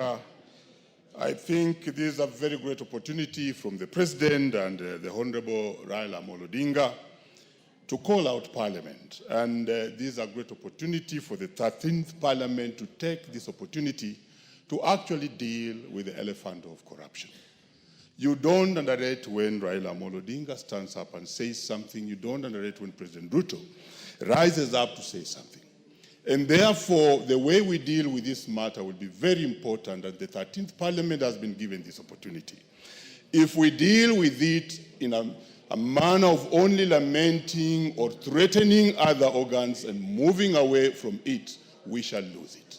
Speaker, I think this is a very great opportunity from the President and the Honorable Raila Amolo Odinga to call out Parliament. And this is a great opportunity for the 13th Parliament to take this opportunity to actually deal with the elephant of corruption. You don't underrate when Raila Amolo Odinga stands up and says something. You don't underrate when President Ruto rises up to say something. And therefore, the way we deal with this matter will be very important, and the 13th Parliament has been given this opportunity. If we deal with it in a manner of only lamenting or threatening other organs and moving away from it, we shall lose it.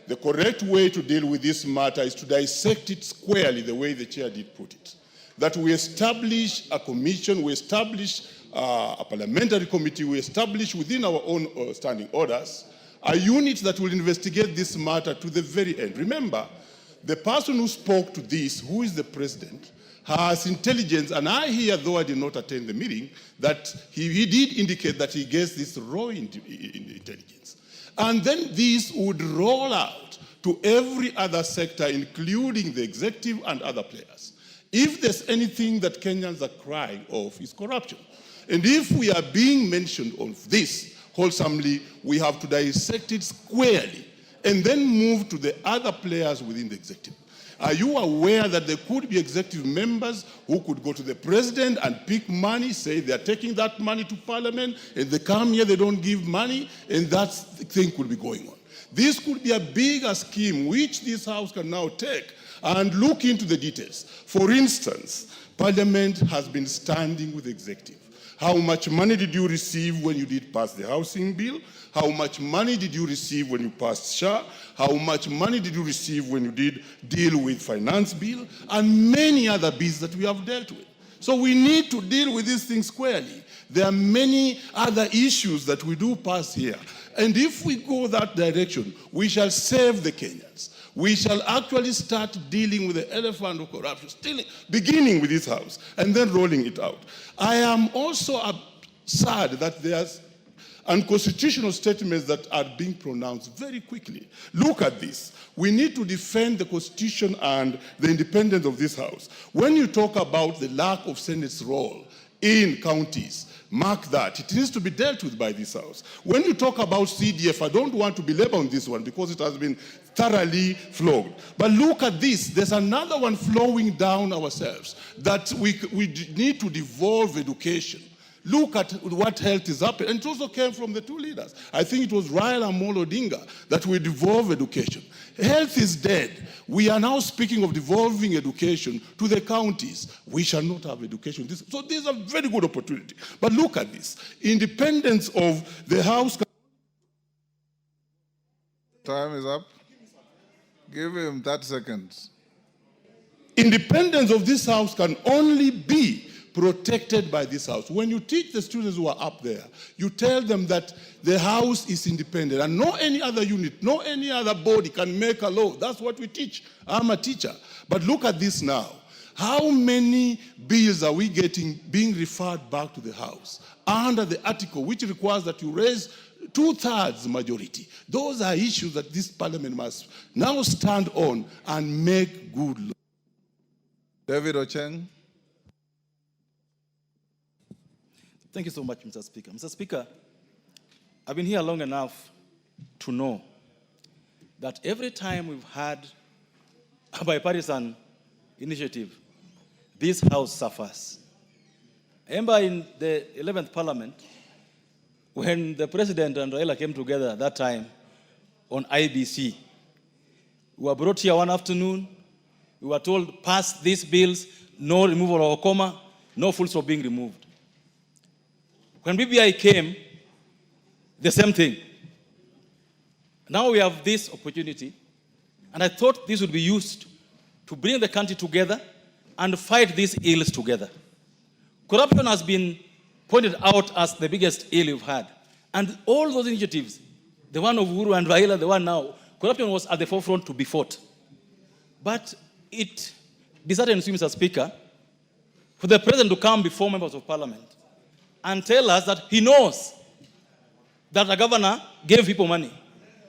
The correct way to deal with this matter is to dissect it squarely, the way the chair did put it. That we establish a commission, we establish a parliamentary committee, we establish within our own standing orders a unit that will investigate this matter to the very end. Remember, the person who spoke to this, who is the president, has intelligence, and I hear, though I did not attend the meeting, that he did indicate that he gets this raw intelligence. And then this would roll out to every other sector, including the executive and other players. If there's anything that Kenyans are crying of, is corruption. And if we are being mentioned of this wholesomely, we have to dissect it squarely and then move to the other players within the executive. Are you aware that there could be executive members who could go to the president and pick money, say they're taking that money to Parliament, and they come here, they don't give money, and that thing could be going on. This could be a bigger scheme which this House can now take and look into the details. For instance, Parliament has been standing with the executive. How much money did you receive when you did pass the housing bill? How much money did you receive when you passed SHA? How much money did you receive when you did deal with finance bill? And many other bills that we have dealt with. So we need to deal with these things squarely. There are many other issues that we do pass here. And if we go that direction, we shall save the Kenyans. We shall actually start dealing with the elephant of corruption, beginning with this House, and then rolling it out. I am also sad that there's unconstitutional statements that are being pronounced very quickly. Look at this. We need to defend the Constitution and the independence of this House. When you talk about the lack of Senate's role in counties, mark that. It needs to be dealt with by this House. When you talk about CDF, I don't want to belabor on this one because it has been thoroughly flogged. But look at this. There's another one flowing down ourselves, that we need to devolve education. Look at what health is happening. And it also came from the two leaders. I think it was Raila Amolo Odinga that we devolve education. Health is dead. We are now speaking of devolving education to the counties. We shall not have education. So this is a very good opportunity. But look at this. Independence of the House. Time is up. Give him 30 seconds. Independence of this House can only be protected by this House. When you teach the students who are up there, you tell them that the House is independent and no any other unit, no any other body can make a law. That's what we teach. I'm a teacher. But look at this now. How many bills are we getting being referred back to the House under the article which requires that you raise 2/3 majority? Those are issues that this Parliament must now stand on and make good law. David Ocheng. Thank you so much, Mr. Speaker. Mr. Speaker, I've been here long enough to know that every time we've had a bipartisan initiative, this House suffers. I remember in the 11th Parliament, when the President and Raila came together at that time on IBC, we were brought here one afternoon, we were told, pass these bills, no removal of a comma, no full stop being removed. When BBI came, the same thing. Now we have this opportunity, and I thought this would be used to bring the country together and fight these ills together. Corruption has been pointed out as the biggest ill we've had. And all those initiatives, the one of Uhuru and Raila, the one now, corruption was at the forefront to be fought. But it disheartens me, Mr. Speaker, for the President to come before members of Parliament and tell us that he knows that a governor gave people money.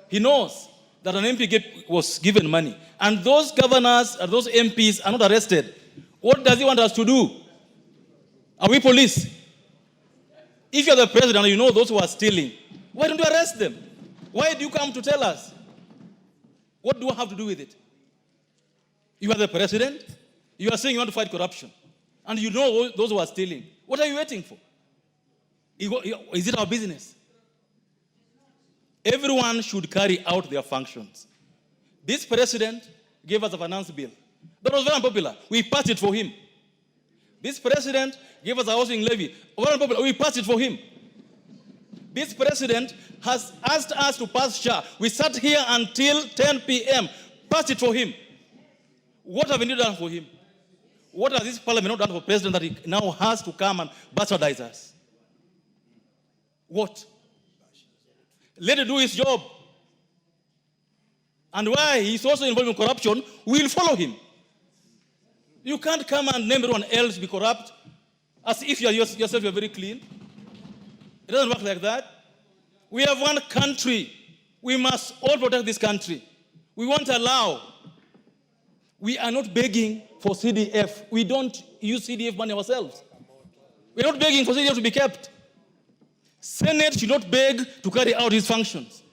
He knows that an MP was given money, and those governors or those MPs are not arrested, what does he want us to do? Are we police? If you're the president and you know those who are stealing, why don't you arrest them? Why do you come to tell us? What do I have to do with it? You are the president. You are saying you want to fight corruption. And you know those who are stealing. What are you waiting for? Is it our business? Everyone should carry out their functions. This president gave us a finance bill. That was very unpopular. We passed it for him. This president gave us a housing levy. Very unpopular. We passed it for him. This president has asked us to pass SHA. We sat here until 10 p.m. Passed it for him. What have we done for him? What has this parliament not done for president that he now has to come and bastardize us? What? Let him do his job. And why he's also involved in corruption, we'll follow him. You can't come and name everyone else be corrupt as if yourself you're very clean. It doesn't work like that. We have one country. We must all protect this country. We won't allow. We are not begging for CDF. We don't use CDF money ourselves. We're not begging for CDF to be kept. Senate should not beg to carry out his functions.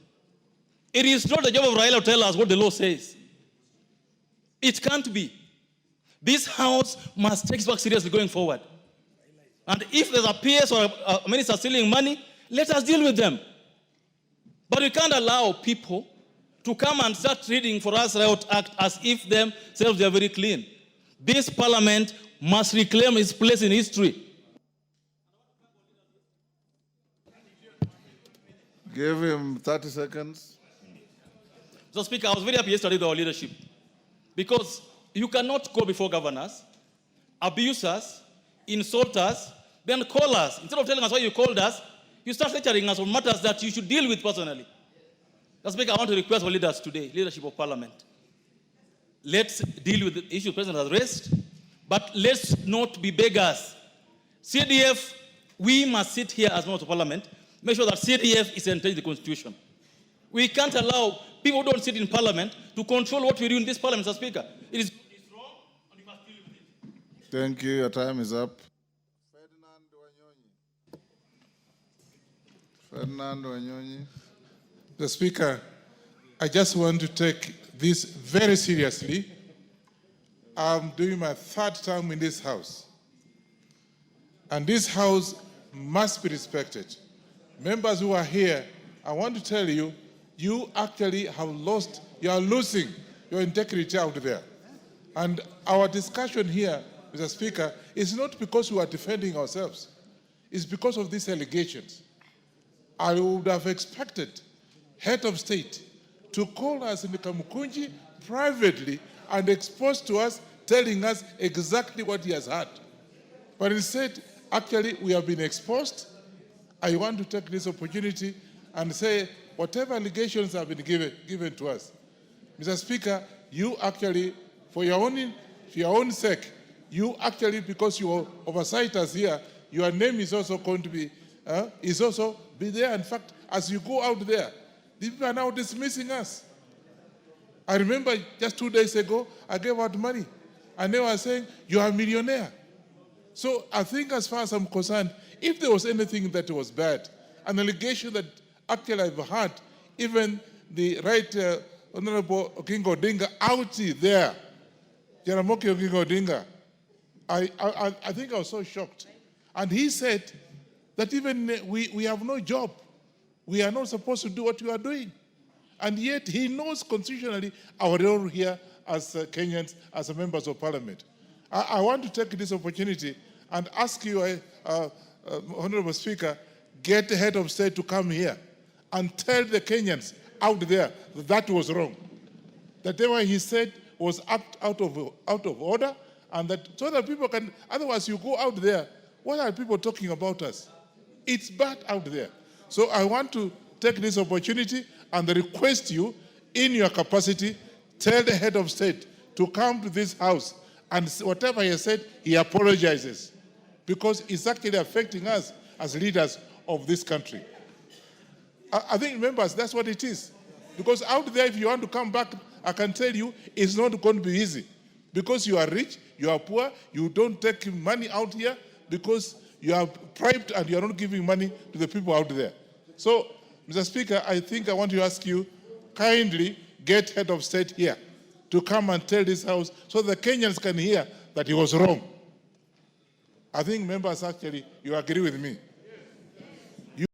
It is not the job of Raila to tell us what the law says. It can't be. This House must take it back seriously going forward. And if there's a PS or a minister stealing money, let us deal with them. But we can't allow people to come and start reading for us Riot Act as if themselves they are very clean. This parliament must reclaim its place in history. Give him 30 seconds. So, Speaker, I was very happy yesterday with our leadership. Because you cannot go before governors, abuse us, insult us, then call us. Instead of telling us why you called us, you start lecturing us on matters that you should deal with personally. Mr. Speaker, I want to request our leaders today, leadership of Parliament. Let's deal with the issue the President has raised, but let's not be beggars. CDF, we must sit here as members of Parliament, make sure that CDF is entered in the Constitution. We can't allow people who don't sit in Parliament to control what we do in this Parliament, Mr. Speaker. It's wrong, and we must deal with it. Thank you. Your time is up. Ferdinand Wanyonyi. The Speaker, I just want to take this very seriously. I'm doing my third term in this House. And this House must be respected. Members who are here, I want to tell you, you actually have lost, you are losing your integrity out there. And our discussion here, Mr. Speaker, is not because we are defending ourselves. It's because of these allegations. I would have expected head of state to call us in the Kamukunji privately and expose to us, telling us exactly what he has heard. But instead, actually, we have been exposed. I want to take this opportunity and say whatever allegations have been given to us. Mr. Speaker, you actually, for your own sake, you actually, because you oversight us here, your name is also going to be, be there. In fact, as you go out there, people are now dismissing us. I remember just 2 days ago, I gave out money, and they were saying, you are a millionaire. So I think as far as I'm concerned, if there was anything that was bad, an allegation that actually I've heard, even the right Honorable Oginga Odinga out there, Jaramogi Oginga Odinga, I think I was so shocked. And he said that even we have no job. We are not supposed to do what we are doing. And yet he knows constitutionally our role here as Kenyans, as members of Parliament. I want to take this opportunity and ask you, Honorable Speaker, get the head of state to come here and tell the Kenyans out there that that was wrong. That whatever he said was out of order, and that so that people can, otherwise you go out there, what are people talking about us? It's bad out there. So I want to take this opportunity and request you, in your capacity, tell the head of state to come to this House and whatever he said, he apologizes, because it's actually affecting us as leaders of this country. I think, members, that's what it is. Because out there, if you want to come back, I can tell you, it's not going to be easy. Because you are rich, you are poor, you don't take money out here because you are bribed and you are not giving money to the people out there. So, Mr. Speaker, I think I want to ask you, kindly get head of state here to come and tell this House so the Kenyans can hear that he was wrong. I think members, actually, you agree with me.